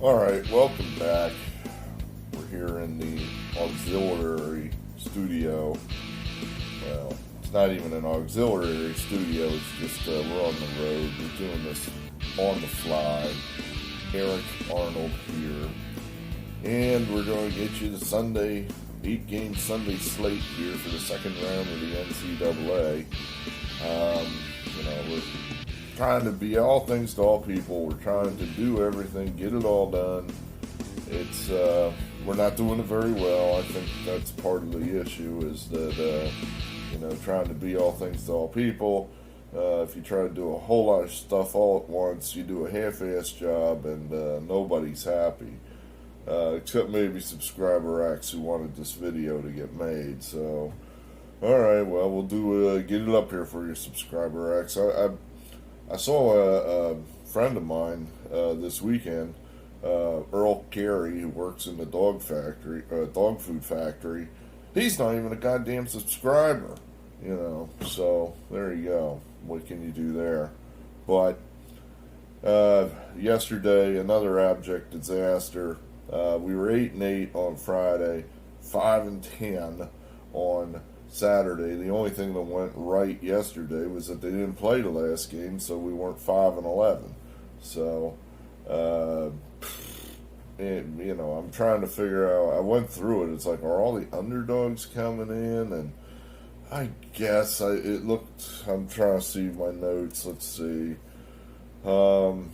All right, welcome back. We're here in the auxiliary studio. Well, it's not even an auxiliary studio, it's just we're on the road. We're doing this on the fly. Eric Arnold here. And we're going to get you the Sunday, 8-game Sunday slate here for the second round of the NCAA. We're trying to be all things to all people. We're trying to do everything, get it all done. It's we're not doing it very well. I think that's part of the issue is that trying to be all things to all people. If you try to do a whole lot of stuff all at once, you do a half-assed job, and nobody's happy, except maybe subscriber X who wanted this video to get made. So, all right, well, we'll do get it up here for your subscriber X. I saw a friend of mine this weekend, Earl Carey, who works in the dog food factory. He's not even a goddamn subscriber, So there you go. What can you do there? But yesterday, another abject disaster. We were 8-8 on Friday, 5-10 on Saturday. The only thing that went right yesterday was that they didn't play the last game, so we weren't 5-11. So, I'm trying to figure out. I went through it. It's like, are all the underdogs coming in? And I guess it looked. I'm trying to see my notes. Let's see. According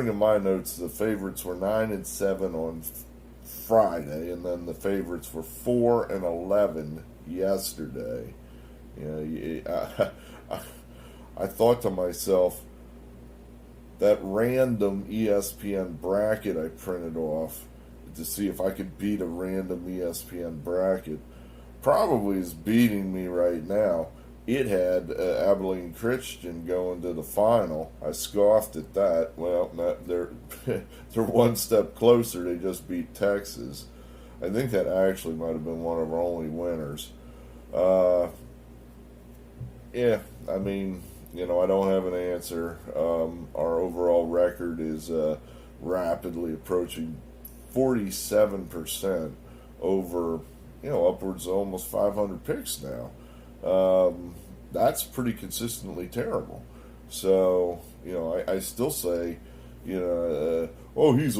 to my notes, the favorites were 9-7 on Friday, and then the favorites were 4-11 yesterday. I thought to myself, that random ESPN bracket I printed off to see if I could beat a random ESPN bracket probably is beating me right now. It had Abilene Christian going to the final. I scoffed at that. Well, they're one step closer. They just beat Texas. I think that actually might have been one of our only winners. I don't have an answer. Our overall record is rapidly approaching 47% over, upwards of almost 500 picks now. That's pretty consistently terrible. So, I still say, he's a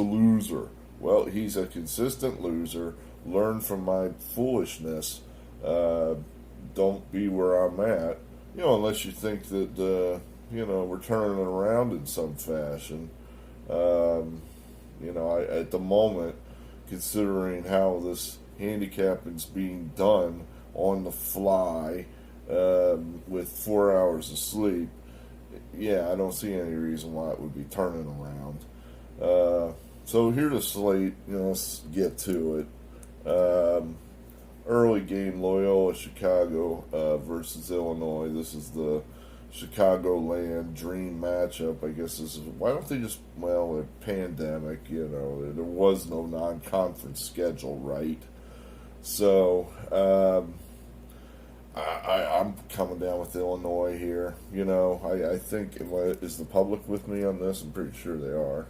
loser. Well, he's a consistent loser. Learn from my foolishness. Don't be where I'm at. Unless you think that, we're turning it around in some fashion. At the moment, considering how this handicapping's being done on the fly, with 4 hours of sleep, I don't see any reason why it would be turning around. So here's the slate. Let's get to it. Early game, Loyola-Chicago versus Illinois. This is the Chicagoland dream matchup. I guess this is, why don't they just, a pandemic, there was no non-conference schedule, right? So, I'm coming down with Illinois here. I think, is the public with me on this? I'm pretty sure they are.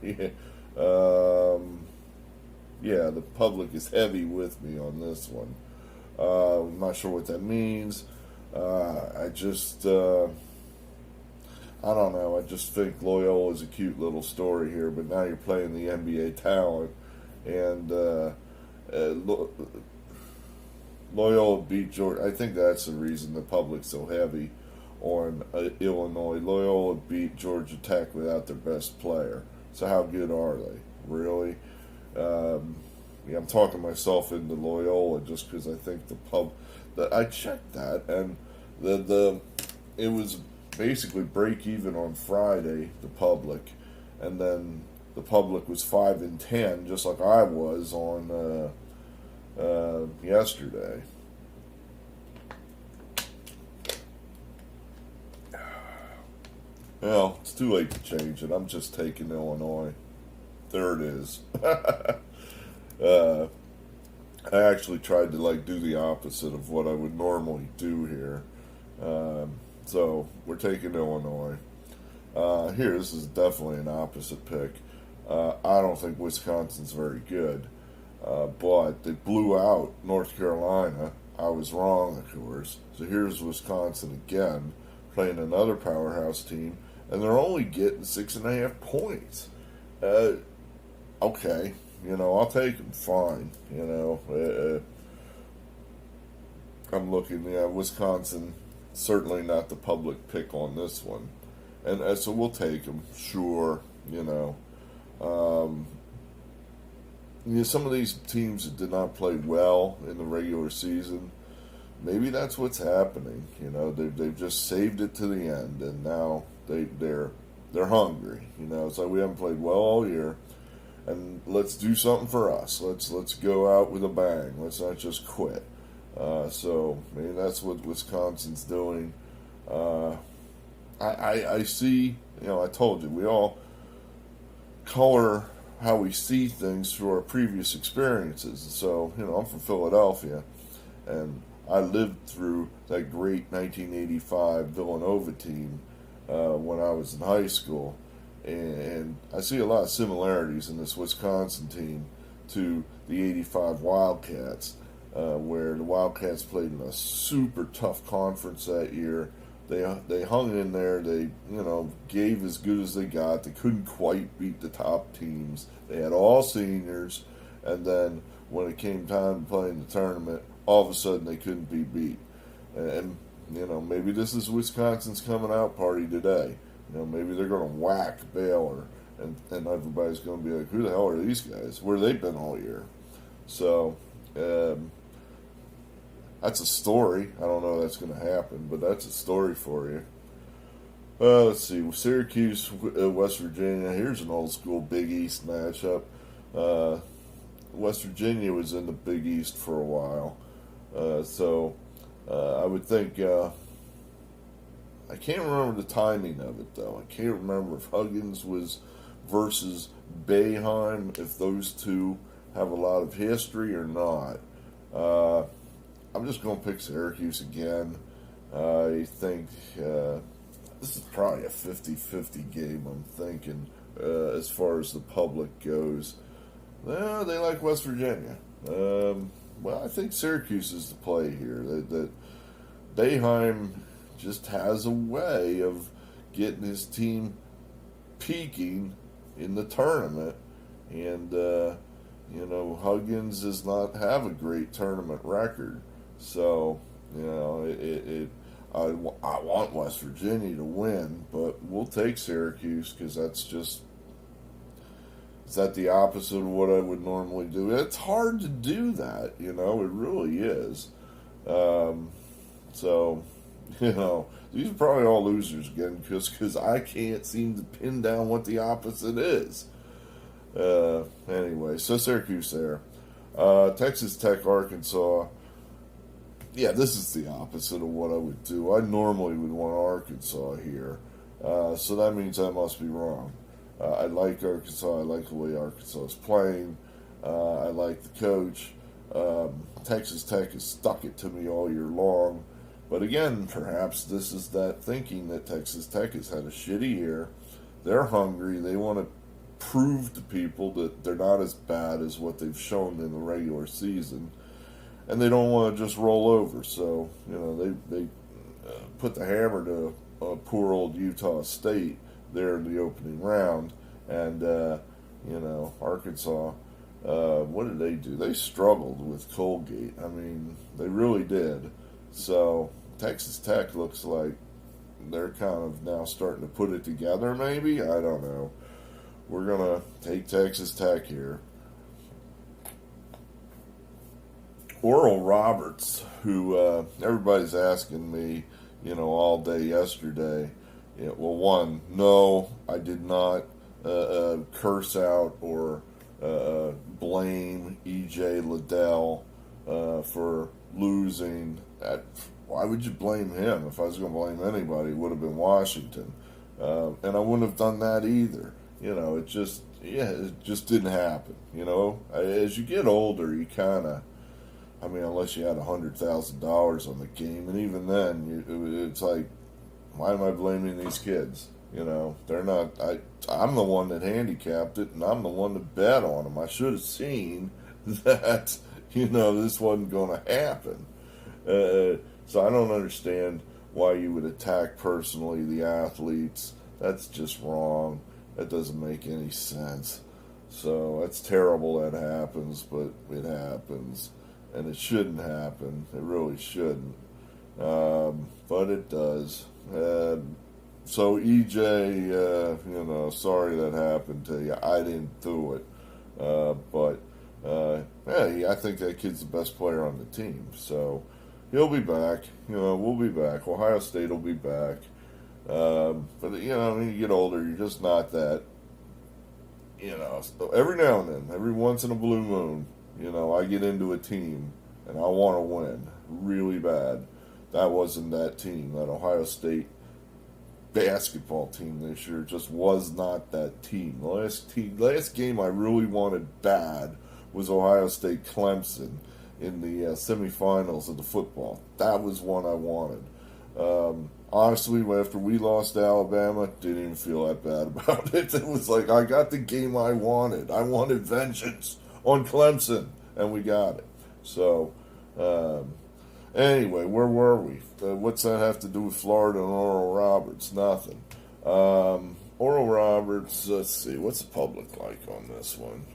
The public is heavy with me on this one. I'm not sure what that means. I don't know. I just think Loyola is a cute little story here, but now you're playing the NBA talent, and Loyola beat Georgia. I think that's the reason the public's so heavy on Illinois. Loyola beat Georgia Tech without their best player. So how good are they? Really? I'm talking myself into Loyola just because I think I checked that, and it was basically break even on Friday, the public, and then the public was 5-10, just like I was on yesterday. Well, it's too late to change it. I'm just taking Illinois. There it is. I actually tried to do the opposite of what I would normally do here. So we're taking Illinois. This is definitely an opposite pick. I don't think Wisconsin's very good. But they blew out North Carolina. I was wrong, of course. So here's Wisconsin again, playing another powerhouse team, and they're only getting 6.5 points. Okay, I'll take them. Fine, I'm looking. Yeah, Wisconsin certainly not the public pick on this one, and so we'll take them. Sure, Um, some of these teams that did not play well in the regular season, maybe that's what's happening. They've just saved it to the end, and now they're hungry. It's like we haven't played well all year, and let's do something for us. Let's go out with a bang. Let's not just quit. So maybe that's what Wisconsin's doing. I see. I told you we all color how we see things through our previous experiences. So, I'm from Philadelphia, and I lived through that great 1985 Villanova team when I was in high school. And I see a lot of similarities in this Wisconsin team to the 85 Wildcats, where the Wildcats played in a super tough conference that year. They hung in there. They gave as good as they got. They couldn't quite beat the top teams. They had all seniors, and then when it came time to play in the tournament, all of a sudden they couldn't be beat. And maybe this is Wisconsin's coming out party today. Maybe they're going to whack Baylor, and everybody's going to be like, "Who the hell are these guys? Where have they been all year?" So. That's a story. I don't know if that's going to happen, but that's a story for you. Let's see. Syracuse, West Virginia. Here's an old school Big East matchup. West Virginia was in the Big East for a while. So I would think, I can't remember the timing of it, though. I can't remember if Huggins was versus Boeheim, if those two have a lot of history or not. I'm just going to pick Syracuse again. I think this is probably a 50-50 game, I'm thinking, as far as the public goes. They like West Virginia. Well, I think Syracuse is the play here. That Boeheim just has a way of getting his team peaking in the tournament. And, Huggins does not have a great tournament record. So, I want West Virginia to win, but we'll take Syracuse because is that the opposite of what I would normally do? It's hard to do that, it really is. So, these are probably all losers again because I can't seem to pin down what the opposite is. Anyway, so Syracuse there. Texas Tech, Arkansas. Yeah, this is the opposite of what I would do. I normally would want Arkansas here. So that means I must be wrong. I like Arkansas. I like the way Arkansas is playing. I like the coach. Texas Tech has stuck it to me all year long. But again, perhaps this is that thinking that Texas Tech has had a shitty year. They're hungry. They want to prove to people that they're not as bad as what they've shown in the regular season. And they don't want to just roll over. So, they put the hammer to poor old Utah State there in the opening round. And, Arkansas, what did they do? They struggled with Colgate. I mean, they really did. So, Texas Tech looks like they're kind of now starting to put it together, maybe? I don't know. We're going to take Texas Tech here. Oral Roberts, who everybody's asking me, all day yesterday. Well, one, no, I did not curse out or blame E.J. Liddell for losing. Why would you blame him? If I was going to blame anybody, it would have been Washington. And I wouldn't have done that either. It just didn't happen. As you get older, you kind of, unless you had $100,000 on the game, and even then, it's like, why am I blaming these kids? They're not. I'm the one that handicapped it, and I'm the one that bet on them. I should have seen that this wasn't going to happen. So I don't understand why you would attack personally the athletes. That's just wrong. That doesn't make any sense. So that's terrible that happens, but it happens, and it shouldn't happen. It really shouldn't, but it does. So EJ, sorry that happened to you. I didn't do it, but hey, I think that kid's the best player on the team. So he'll be back. We'll be back. Ohio State will be back. But when you get older, you're just not that. So every now and then, every once in a blue moon, I get into a team and I want to win really bad. That wasn't that team. That Ohio State basketball team this year just was not that team. The last game I really wanted bad was Ohio State Clemson in the semifinals of the football. That was one I wanted. Honestly, after we lost to Alabama, didn't even feel that bad about it. It was like I got the game I wanted. I wanted vengeance on Clemson, and we got it. So, anyway, where were we? What's that have to do with Florida and Oral Roberts? Nothing. Oral Roberts, let's see, what's the public like on this one?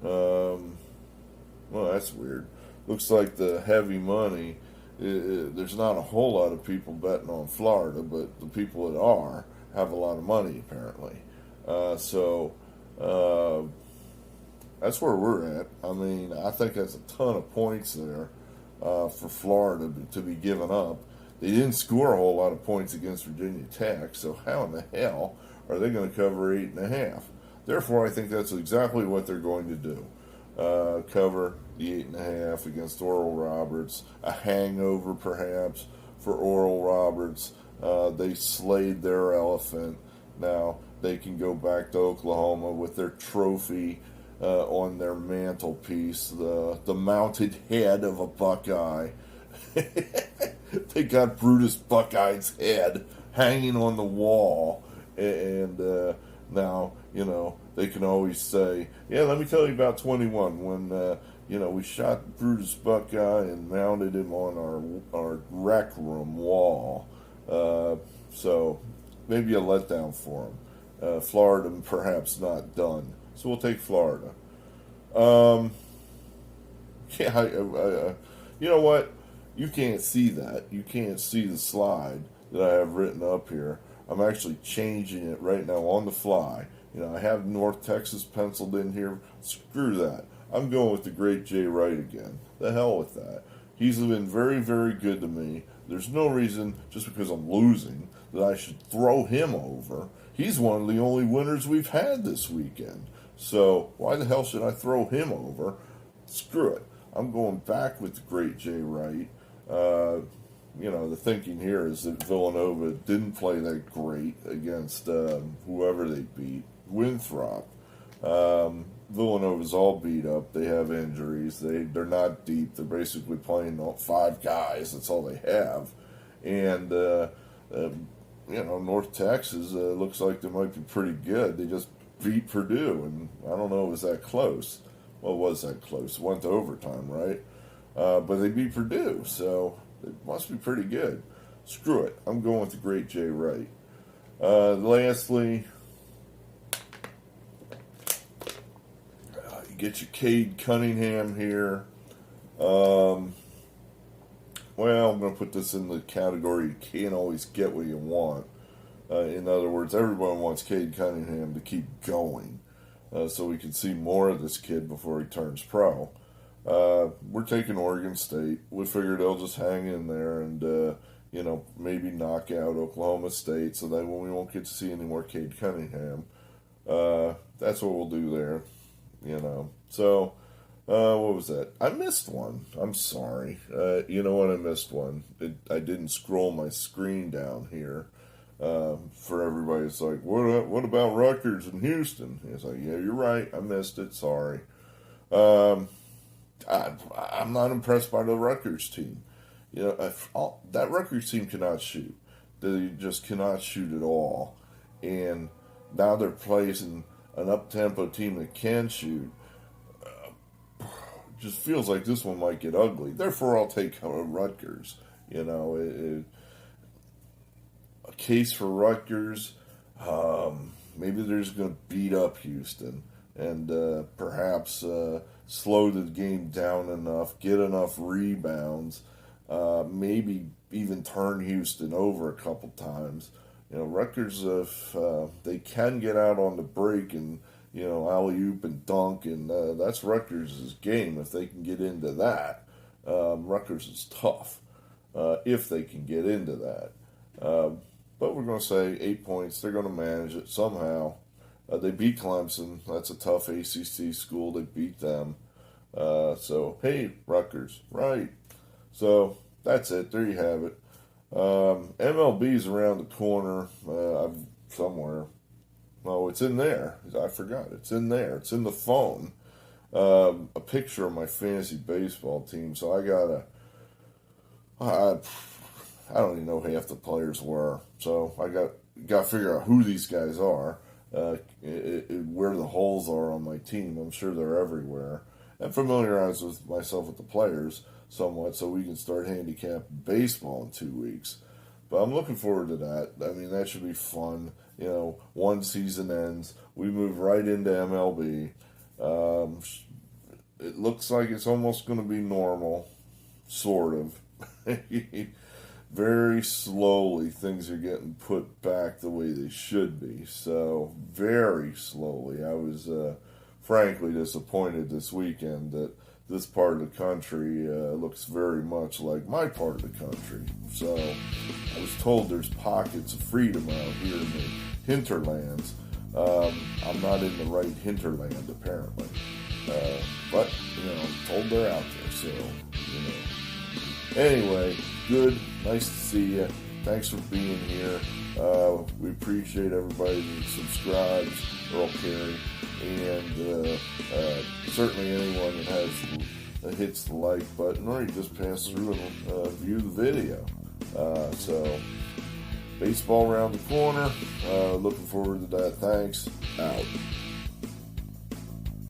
Well, that's weird. Looks like the heavy money, there's not a whole lot of people betting on Florida, but the people that are have a lot of money, apparently. So that's where we're at. I mean, I think that's a ton of points there for Florida to be given up. They didn't score a whole lot of points against Virginia Tech, so how in the hell are they going to cover 8.5? Therefore, I think that's exactly what they're going to do. Cover the 8.5 against Oral Roberts. A hangover, perhaps, for Oral Roberts. They slayed their elephant. Now they can go back to Oklahoma with their trophy on their mantelpiece, the mounted head of a Buckeye. They got Brutus Buckeye's head hanging on the wall, and now they can always say, "Yeah, let me tell you about 21 when we shot Brutus Buckeye and mounted him on our rec room wall." So maybe a letdown for him. Florida perhaps not done, so we'll take Florida. Yeah, you know what? You can't see that. You can't see the slide that I have written up here. I'm actually changing it right now on the fly. I have North Texas penciled in here. Screw that. I'm going with the great Jay Wright again. The hell with that. He's been very, very good to me. There's no reason, just because I'm losing, that I should throw him over. He's one of the only winners we've had this weekend. So why the hell should I throw him over? Screw it. I'm going back with the great Jay Wright. The thinking here is that Villanova didn't play that great against whoever they beat. Winthrop. Villanova's all beat up. They have injuries. They're not deep. They're basically playing 5 guys. That's all they have. And, North Texas looks like they might be pretty good. They just beat Purdue, and I don't know, was that close? Well, was that close? It went to overtime, right? But they beat Purdue, so it must be pretty good. Screw it. I'm going with the great Jay Wright. Lastly, you get your Cade Cunningham here. I'm going to put this in the category you can't always get what you want. In other words, everyone wants Cade Cunningham to keep going so we can see more of this kid before he turns pro. We're taking Oregon State. We figured they'll just hang in there and, maybe knock out Oklahoma State so that we won't get to see any more Cade Cunningham. That's what we'll do there, So, what was that? I missed one. I'm sorry. You know what? I missed one. I didn't scroll my screen down here. For everybody, it's like, what about Rutgers and Houston? It's like, yeah, you're right. I missed it. Sorry. I'm not impressed by the Rutgers team. That Rutgers team cannot shoot. They just cannot shoot at all. and now they're playing an up-tempo team that can shoot. Just feels like this one might get ugly. Therefore, I'll take Rutgers. A case for Rutgers. Maybe they're just going to beat up Houston and perhaps slow the game down enough, get enough rebounds, maybe even turn Houston over a couple times. Rutgers, if they can get out on the break and alley-oop and dunk, and that's Rutgers' game if they can get into that. Rutgers is tough if they can get into that. But we're going to say 8 points. They're going to manage it somehow. They beat Clemson. That's a tough ACC school. They beat them. So, hey, Rutgers. Right. So, that's it. There you have it. MLB's around the corner somewhere. Oh, it's in there. I forgot. It's in there. It's in the phone. A picture of my fantasy baseball team. So I don't even know who half the players were. So I got to figure out who these guys are, where the holes are on my team. I'm sure they're everywhere. And familiarize myself with the players somewhat so we can start handicapping baseball in 2 weeks. But I'm looking forward to that. I mean, that should be fun. One season ends. We move right into MLB. It looks like it's almost going to be normal, sort of. Very slowly, things are getting put back the way they should be. So, very slowly. I was frankly disappointed this weekend that this part of the country looks very much like my part of the country. So, I was told there's pockets of freedom out here in the hinterlands. I'm not in the right hinterland, apparently. But, I'm told they're out there, so, Anyway, good. Nice to see you. Thanks for being here. We appreciate everybody that subscribes, Earl Carey, and certainly anyone that hits the like button or you just pass through and view the video. So, baseball around the corner. Looking forward to that. Thanks. Out.